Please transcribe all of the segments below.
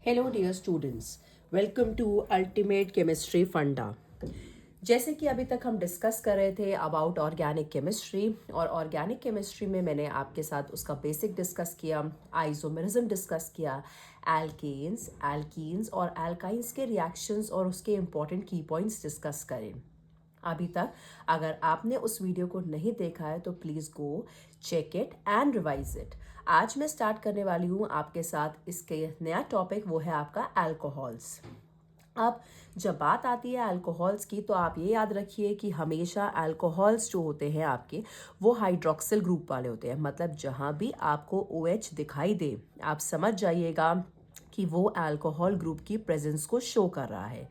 Hello dear students, welcome to ultimate chemistry funda. जैसे कि अभी तक हम डिस्कस कर रहे थे अबाउट ऑर्गेनिक केमिस्ट्री, और ऑर्गेनिक केमिस्ट्री में मैंने आपके साथ उसका बेसिक डिस्कस किया, आइसोमेरिज्म डिस्कस किया, एल्केन्स, एल्कीन्स और एल्काइंस के रिएक्शंस और उसके इंपॉर्टेंट की पॉइंट्स डिस्कस करें। अभी तक अगर आपने उस वीडियो को नहीं देखा है तो please go check it and revise it. आज मैं स्टार्ट करने वाली हूँ आपके साथ इसके नया टॉपिक, वो है आपका अल्कोहल्स। अब जब बात आती है अल्कोहल्स की तो आप ये याद रखिए कि हमेशा अल्कोहल्स जो होते हैं आपके वो हाइड्रोक्सिल ग्रुप वाले होते हैं। मतलब जहाँ भी आपको OH दिखाई दे आप समझ जाइएगा कि वो अल्कोहल ग्रुप की प्रेजेंस को शो कर रहा है।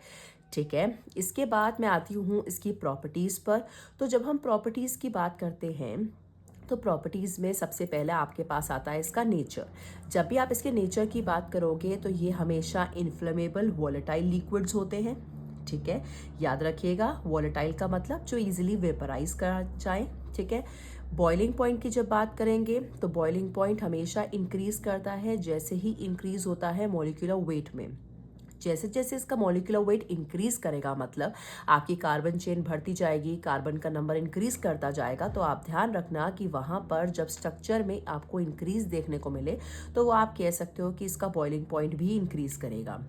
ठीक है, इसके बाद मैं आती हूँ इसकी प्रॉपर्टीज़ पर। तो जब हम प्रॉपर्टीज़ की बात करते हैं तो प्रॉपर्टीज़ में सबसे पहले आपके पास आता है इसका नेचर। जब भी आप इसके नेचर की बात करोगे तो ये हमेशा इन्फ्लेमेबल वॉलेटाइल लिक्विड्स होते हैं। ठीक है, याद रखिएगा वॉलेटाइल का मतलब जो इजीली वेपराइज कर जाए। ठीक है, बॉइलिंग पॉइंट की जब बात करेंगे तो बॉइलिंग पॉइंट हमेशा इंक्रीज करता है जैसे ही इंक्रीज होता है मॉलिक्यूलर वेट में। जैसे जैसे इसका मॉलिक्यूलर वेट इंक्रीज करेगा मतलब आपकी कार्बन चेन बढ़ती जाएगी, कार्बन का नंबर इंक्रीज करता जाएगा। तो आप ध्यान रखना कि वहाँ पर जब स्ट्रक्चर में आपको इंक्रीज देखने को मिले तो वो आप कह सकते हो कि इसका बॉइलिंग पॉइंट भी इंक्रीज करेगा।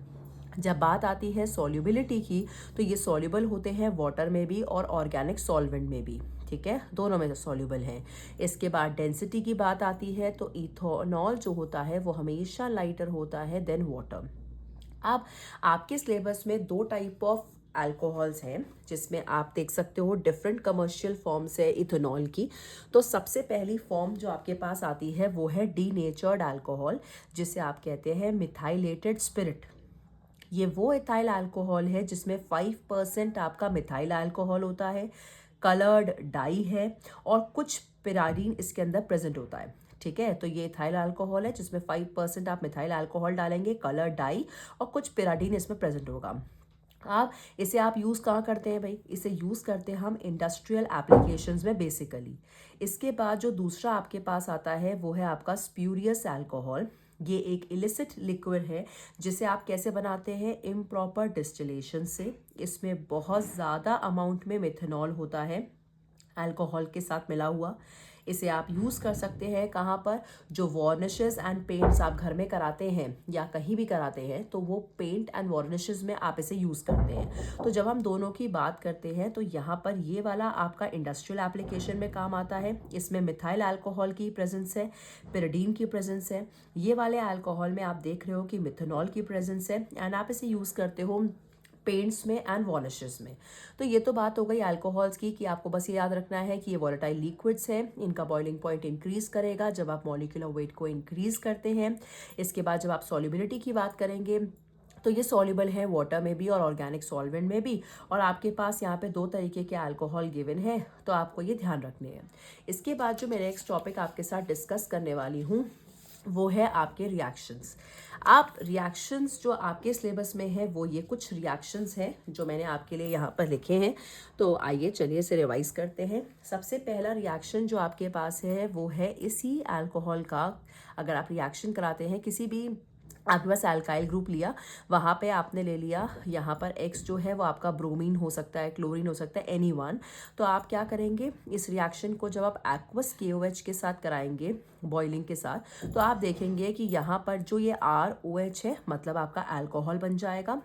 जब बात आती है सॉल्युबिलिटी की तो ये सॉल्युबल होते हैं वाटर में भी और ऑर्गेनिक सॉल्वेंट में भी। ठीक है, दोनों में सॉल्युबल हैं। इसके बाद डेंसिटी की बात आती है तो इथेनॉल जो होता है वो हमेशा लाइटर होता है देन वाटर। अब आपके सिलेबस में दो टाइप ऑफ अल्कोहल्स हैं जिसमें आप देख सकते हो डिफरेंट कमर्शियल फॉर्म्स है इथेनॉल की। तो सबसे पहली फॉर्म जो आपके पास आती है वो है डीनेचर्ड अल्कोहल, जिसे आप कहते हैं मिथाइलेटेड स्पिरिट। ये वो इथाइल अल्कोहल है जिसमें 5% आपका मिथाइल अल्कोहल होता है, कलर्ड डाई है और कुछ पिराडीन इसके अंदर प्रेजेंट होता है। ठीक है, तो ये इथाइल अल्कोहल है जिसमें 5% आप मिथाइल अल्कोहल डालेंगे, कलर डाई और कुछ पिराडीन इसमें प्रेजेंट होगा। आप इसे आप यूज़ कहाँ करते हैं भाई? इसे यूज़ करते हैं हम इंडस्ट्रियल एप्लीकेशंस में बेसिकली। इसके बाद जो दूसरा आपके पास आता है वो है आपका स्प्यूरियस अल्कोहल। ये एक इलिसिट लिक्विड है जिसे आप कैसे बनाते हैं? इम्प्रॉपर डिस्टिलेशन से। इसमें बहुत ज़्यादा अमाउंट में मिथेनॉल होता है अल्कोहल के साथ मिला हुआ। इसे आप यूज़ कर सकते हैं कहाँ पर? जो वार्निशेस एंड पेंट्स आप घर में कराते हैं या कहीं भी कराते हैं तो वो पेंट एंड वार्निशेस में आप इसे यूज़ करते हैं। तो जब हम दोनों की बात करते हैं तो यहाँ पर ये वाला आपका इंडस्ट्रियल एप्लीकेशन में काम आता है। इसमें मिथाइल अल्कोहल की प्रेजेंस है, पिरिडीन की प्रेजेंस है। ये वाले अल्कोहल में आप देख रहे हो कि मिथेनॉल की प्रेजेंस है एंड आप इसे यूज़ करते हो पेंट्स में एंड वॉनिशेस में। तो ये तो बात हो गई अल्कोहल्स की कि आपको बस ये याद रखना है कि ये वॉलेटाइल लिक्विड्स हैं, इनका बॉइलिंग पॉइंट इंक्रीज करेगा जब आप मॉलिक्यूलर वेट को इंक्रीज करते हैं। इसके बाद जब आप सॉल्युबिलिटी की बात करेंगे तो ये सॉल्युबल है वाटर में भी और ऑर्गेनिक सॉल्वेंट में भी। और आपके पास यहाँ पे दो तरीके के अल्कोहल गिवन है तो आपको ये ध्यान रखने हैं। इसके बाद जो मैं नेक्स्ट टॉपिक आपके साथ डिस्कस करने वाली हूँ वो है आपके रिएक्शंस। आप रिएक्शंस जो आपके सिलेबस में है वो ये कुछ रिएक्शंस हैं जो मैंने आपके लिए यहाँ पर लिखे हैं। तो आइए चलिए इसे रिवाइज करते हैं। सबसे पहला रिएक्शन जो आपके पास है वो है इसी अल्कोहल का। अगर आप रिएक्शन कराते हैं किसी भी, आपके पास अल्काइल ग्रुप लिया, वहाँ पे आपने ले लिया यहाँ पर X जो है वो आपका ब्रोमीन हो सकता है, क्लोरीन हो सकता है, एनी वन। तो आप क्या करेंगे? इस रिएक्शन को जब आप एक्वस KOH के साथ कराएंगे बॉइलिंग के साथ तो आप देखेंगे कि यहाँ पर जो ये ROH है मतलब आपका अल्कोहल बन जाएगा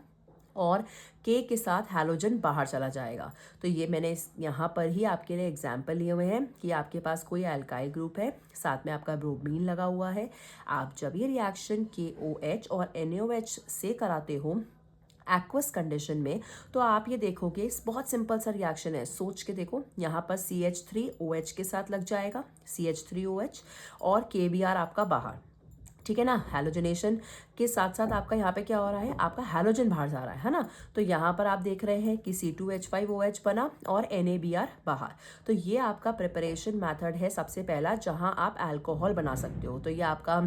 और K के साथ हैलोजन बाहर चला जाएगा। तो ये मैंने यहाँ पर ही आपके लिए एग्जाम्पल लिए हुए हैं कि आपके पास कोई अल्काइल ग्रुप है, साथ में आपका ब्रोमीन लगा हुआ है। आप जब ये रिएक्शन KOH और NaOH से कराते हो एक्वस कंडीशन में तो आप ये देखोगे बहुत सिंपल सा रिएक्शन है। सोच के देखो, यहाँ पर CH3OH के साथ लग जाएगा, CH3OH और KBr आपका बाहर। ठीक है ना, हैलोजनेशन के साथ साथ आपका यहाँ पे क्या हो रहा है? आपका हैलोजन बाहर जा रहा है ना। तो यहाँ पर आप देख रहे हैं कि C2H5OH बना और NaBr बाहर। तो ये आपका प्रिपरेशन मेथड है सबसे पहला जहाँ आप अल्कोहल बना सकते हो। तो ये आपका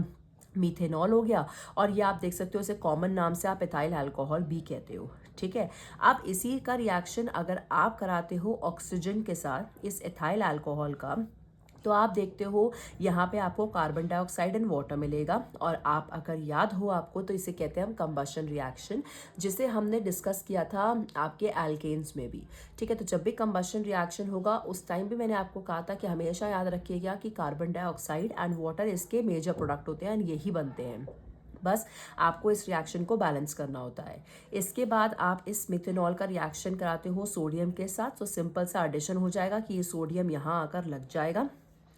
मीथेनॉल हो गया और ये आप देख सकते हो इसे कॉमन नाम से आप इथाइल अल्कोहल भी कहते हो। ठीक है, अब इसी का रिएक्शन अगर आप कराते हो ऑक्सीजन के साथ इस इथाइल अल्कोहल का तो आप देखते हो यहाँ पे आपको कार्बन डाइऑक्साइड एंड वाटर मिलेगा। और आप अगर याद हो आपको तो इसे कहते हैं हम कंबशन रिएक्शन, जिसे हमने डिस्कस किया था आपके एल्केन्स में भी। ठीक है, तो जब भी कंबशन रिएक्शन होगा उस टाइम भी मैंने आपको कहा था कि हमेशा याद रखिएगा कि कार्बन डाइऑक्साइड एंड वाटर इसके मेजर प्रोडक्ट होते हैं एंड यही बनते हैं। बस आपको इस रिएक्शन को बैलेंस करना होता है। इसके बाद आप इस मिथेनॉल का रिएक्शन कराते हो सोडियम के साथ, तो सिंपल सा एडिशन हो जाएगा कि ये सोडियम यहाँ आकर लग जाएगा।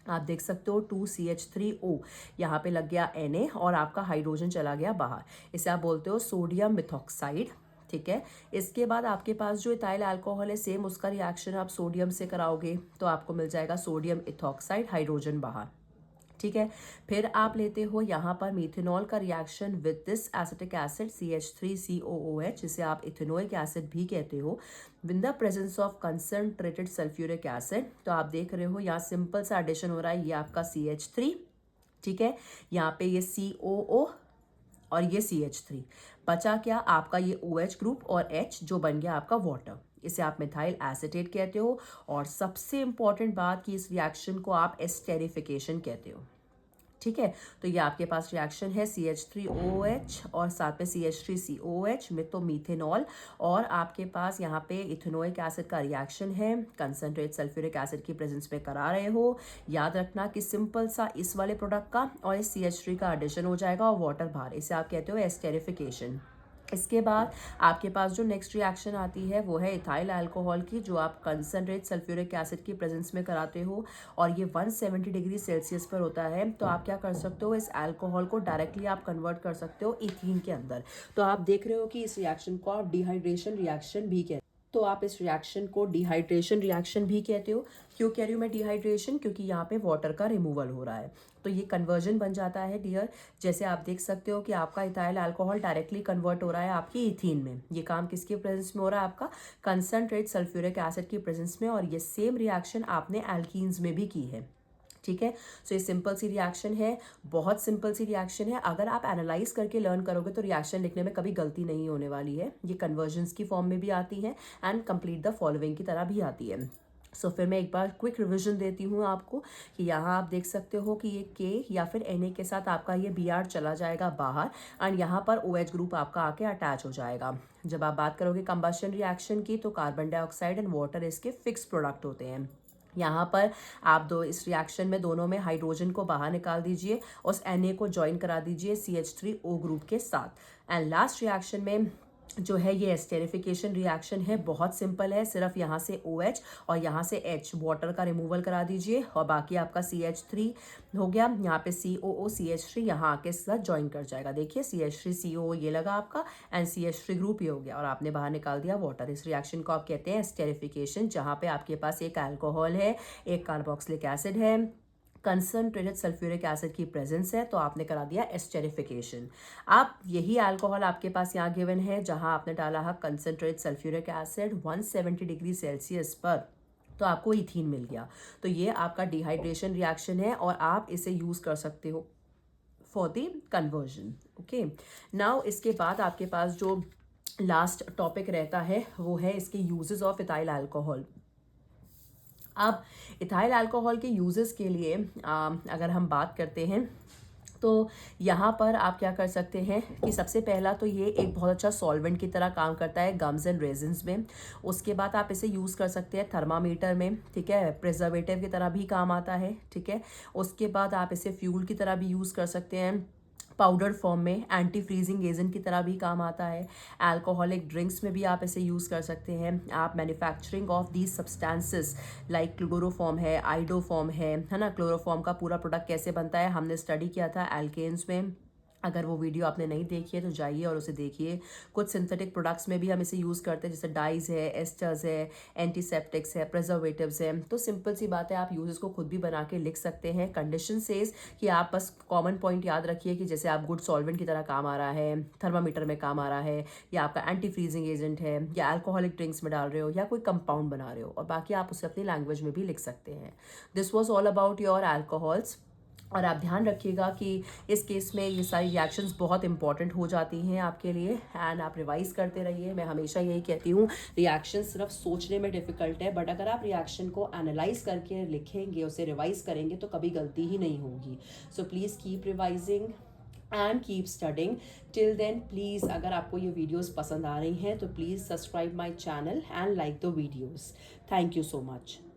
आप देख सकते हो 2CH3O यहाँ पे लग गया Na और आपका हाइड्रोजन चला गया बाहर। इसे आप बोलते हो सोडियम मिथॉक्साइड। ठीक है, इसके बाद आपके पास जो इथाइल अल्कोहल है सेम उसका रिएक्शन आप सोडियम से कराओगे तो आपको मिल जाएगा सोडियम इथॉक्साइड, हाइड्रोजन बाहर। ठीक है, फिर आप लेते हो यहाँ पर मीथेनॉल का reaction with this acetic acid CH3COOH, जिसे आप इथेनोइक एसिड भी कहते हो, with the presence of concentrated sulphuric acid. तो आप देख रहे हो यहाँ सिंपल सा एडिशन हो रहा है, ये आपका CH3। ठीक है, यहाँ पे ये COO और ये CH3 बचा क्या आपका ये OH ग्रुप और H जो बन गया आपका वाटर। इसे आप मिथाइल एसीटेट कहते हो। और सबसे इंपॉर्टेंट बात कि इस रिएक्शन को आप एस्टेरिफिकेशन कहते हो। ठीक है, तो ये आपके पास रिएक्शन है CH3OH और साथ में CH3COOH में तो मीथेनॉल, और आपके पास यहाँ पे इथेनोइक एसिड का रिएक्शन है, कंसनट्रेट सल्फ्यूरिक एसिड की प्रेजेंस में करा रहे हो। याद रखना कि सिंपल सा इस वाले प्रोडक्ट का और इस CH3 का एडिशन हो जाएगा और वाटर बाहर। इसे आप कहते हो एस्टेरिफिकेशन। इसके बाद आपके पास जो नेक्स्ट रिएक्शन आती है वो है इथाइल अल्कोहल की, जो आप कंसनट्रेट सल्फ्यूरिक एसिड की प्रेजेंस में कराते हो और ये 170 डिग्री सेल्सियस पर होता है। तो आप क्या कर सकते हो, इस अल्कोहल को डायरेक्टली आप कन्वर्ट कर सकते हो इथीन के अंदर। तो आप देख रहे हो कि इस रिएक्शन को आप डिहाइड्रेशन रिएक्शन भी कहते हो। तो आप इस रिएक्शन को डिहाइड्रेशन रिएक्शन भी कहते हो। क्यों कह रही हूँ मैं डिहाइड्रेशन, क्योंकि यहाँ पे वाटर का रिमूवल हो रहा है। तो ये कन्वर्जन बन जाता है डियर। जैसे आप देख सकते हो कि आपका इथाइल अल्कोहल डायरेक्टली कन्वर्ट हो रहा है आपकी इथीन में। ये काम किसके प्रेजेंस में हो रहा है, आपका कंसनट्रेट सल्फ्यूरिक एसिड की प्रेजेंस में। और ये सेम रिएक्शन आपने एल्कीन्स में भी की है। ठीक है, सो ये सिंपल सी रिएक्शन है, बहुत सिंपल सी रिएक्शन है। अगर आप एनालाइज करके लर्न करोगे तो रिएक्शन लिखने में कभी गलती नहीं होने वाली है। ये कन्वर्जन्स की फॉर्म में भी आती है एंड कंप्लीट द फॉलोइंग की तरह भी आती है। सो फिर मैं एक बार क्विक रिवीजन देती हूँ आपको कि यहाँ आप देख सकते हो कि ये K या फिर Na के साथ आपका ये Br चला जाएगा बाहर एंड यहाँ पर OH ग्रुप आपका आके अटैच हो जाएगा। जब आप बात करोगे कंबशन रिएक्शन की तो कार्बन डाइऑक्साइड एंड वाटर इसके फिक्स प्रोडक्ट होते हैं। यहाँ पर आप दो इस रिएक्शन में दोनों में हाइड्रोजन को बाहर निकाल दीजिए, उस Na को ज्वाइन करा दीजिए CH3O ग्रुप के साथ। एंड लास्ट रिएक्शन में जो है ये एस्टेरिफिकेशन रिएक्शन है, बहुत सिंपल है। सिर्फ यहाँ से OH और यहाँ से H वाटर का रिमूवल करा दीजिए और बाकी आपका CH3 हो गया। यहाँ पे COO CH3 यहाँ आके साथ ज्वाइन कर जाएगा। देखिए CH3COO ये लगा आपका एंड CH3 ग्रुप ये हो गया और आपने बाहर निकाल दिया वाटर। इस रिएक्शन को आप कहते हैं एस्टेरिफिकेशन, जहाँ पे आपके पास एक अल्कोहल है, एक कार्बोक्सिलिक एसिड है, कंसनट्रेटेड सल्फ्यूरिक एसिड की प्रेजेंस है, तो आपने करा दिया एस्टेरिफिकेशन। आप यही अल्कोहल आपके पास यहाँ गिवन है जहाँ आपने डाला है concentrated sulphuric acid 170 degree Celsius पर, तो आपको इथीन मिल गया। तो ये आपका डिहाइड्रेशन रिएक्शन है और आप इसे यूज कर सकते हो for the conversion. Okay, now इसके बाद आपके पास जो लास्ट टॉपिक रहता है वो है इसके यूजेस ऑफ इथाइल अल्कोहल। अब इथाइल अल्कोहल के यूजेस के लिए अगर हम बात करते हैं तो यहाँ पर आप क्या कर सकते हैं कि सबसे पहला तो ये एक बहुत अच्छा सॉल्वेंट की तरह काम करता है गम्स एंड रेजिन्स में। उसके बाद आप इसे यूज़ कर सकते हैं थर्मामीटर में, ठीक है, प्रिजर्वेटिव की तरह भी काम आता है, ठीक है। उसके बाद आप इसे फ्यूल की तरह भी यूज़ कर सकते हैं, पाउडर फॉर्म में एंटी फ्रीजिंग एजेंट की तरह भी काम आता है। अल्कोहलिक ड्रिंक्स में भी आप इसे यूज़ कर सकते हैं। आप manufacturing of these substances like chloroform है, आइडोफॉर्म है ना। क्लोरोफॉर्म का पूरा प्रोडक्ट कैसे बनता है हमने स्टडी किया था एल्केन्स में। अगर वो वीडियो आपने नहीं देखी है तो जाइए और उसे देखिए। कुछ सिंथेटिक प्रोडक्ट्स में भी हम इसे यूज़ करते हैं, जैसे डाइज है, एस्टर्स है, एंटीसेप्टिक्स है, प्रिजर्वेटिव्स है। तो सिंपल सी बात है, आप यूजेस को खुद भी बना के लिख सकते हैं। कंडीशन सेज कि आप बस कॉमन पॉइंट याद रखिए कि जैसे आप गुड सॉल्वेंट की तरह काम आ रहा है, थर्मामीटर में काम आ रहा है, या आपका एंटी फ्रीजिंग एजेंट है, या अल्कोहलिक ड्रिंक्स में डाल रहे हो, या कोई कंपाउंड बना रहे हो, और बाकी आप उसे अपनी लैंग्वेज में भी लिख सकते हैं। This was all about your alcohols. और आप ध्यान रखिएगा कि इस केस में ये सारी रिएक्शंस बहुत इंपॉर्टेंट हो जाती हैं आपके लिए, एंड आप रिवाइज करते रहिए। मैं हमेशा यही कहती हूँ, रिएक्शन सिर्फ सोचने में डिफ़िकल्ट है, बट अगर आप रिएक्शन को एनालाइज करके लिखेंगे, उसे रिवाइज करेंगे, तो कभी गलती ही नहीं होगी। So please keep revising and keep studying. Till then please, अगर आपको ये वीडियोज़ पसंद आ रही हैं तो please subscribe my channel and like the videos. Thank you so much.